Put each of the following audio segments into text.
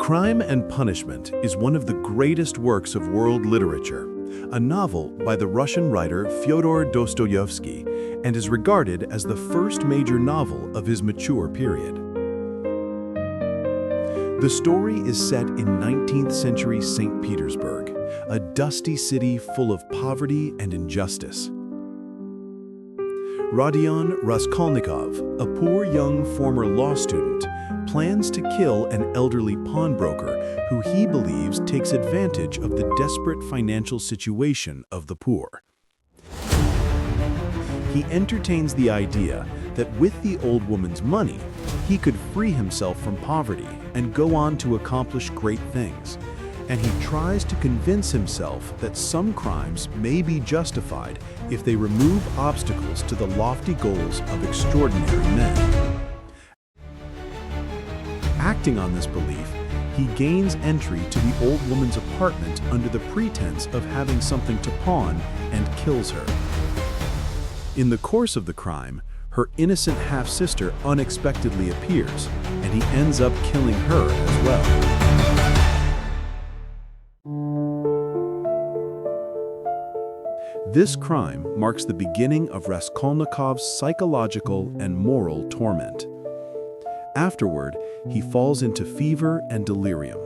Crime and Punishment is one of the greatest works of world literature, a novel by the Russian writer Fyodor Dostoevsky, and is regarded as the first major novel of his mature period. The story is set in 19th century St. Petersburg, a dusty city full of poverty and injustice. Rodion Raskolnikov, a poor young former law student, plans to kill an elderly pawnbroker who he believes takes advantage of the desperate financial situation of the poor. He entertains the idea that with the old woman's money, he could free himself from poverty and go on to accomplish great things. And he tries to convince himself that some crimes may be justified if they remove obstacles to the lofty goals of extraordinary men. Acting on this belief, he gains entry to the old woman's apartment under the pretense of having something to pawn and kills her. In the course of the crime, her innocent half-sister unexpectedly appears, and he ends up killing her as well. This crime marks the beginning of Raskolnikov's psychological and moral torment. Afterward, he falls into fever and delirium.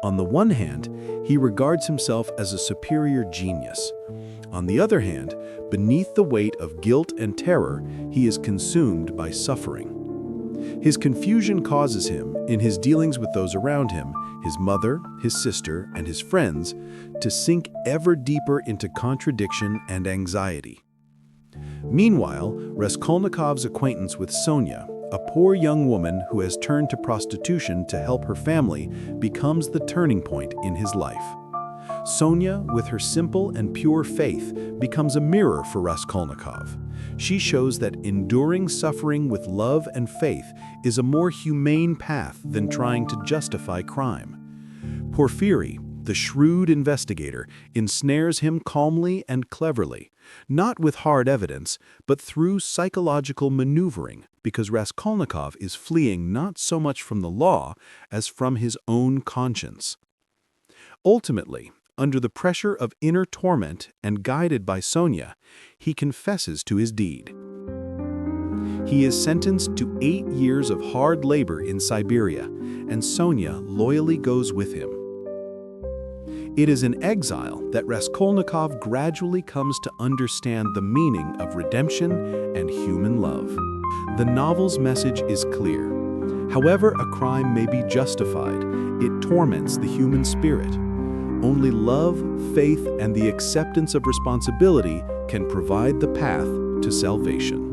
On the one hand, he regards himself as a superior genius. On the other hand, beneath the weight of guilt and terror, he is consumed by suffering. His confusion causes him, in his dealings with those around him, his mother, his sister, and his friends, to sink ever deeper into contradiction and anxiety. Meanwhile, Raskolnikov's acquaintance with Sonia, a poor young woman who has turned to prostitution to help her family, becomes the turning point in his life. Sonia, with her simple and pure faith, becomes a mirror for Raskolnikov. She shows that enduring suffering with love and faith is a more humane path than trying to justify crime. Porfiry, the shrewd investigator, ensnares him calmly and cleverly, not with hard evidence, but through psychological maneuvering, because Raskolnikov is fleeing not so much from the law as from his own conscience. Ultimately, under the pressure of inner torment and guided by Sonia, he confesses to his deed. He is sentenced to 8 years of hard labor in Siberia, and Sonia loyally goes with him. It is in exile that Raskolnikov gradually comes to understand the meaning of redemption and human love. The novel's message is clear. However a crime may be justified, it torments the human spirit. Only love, faith, and the acceptance of responsibility can provide the path to salvation.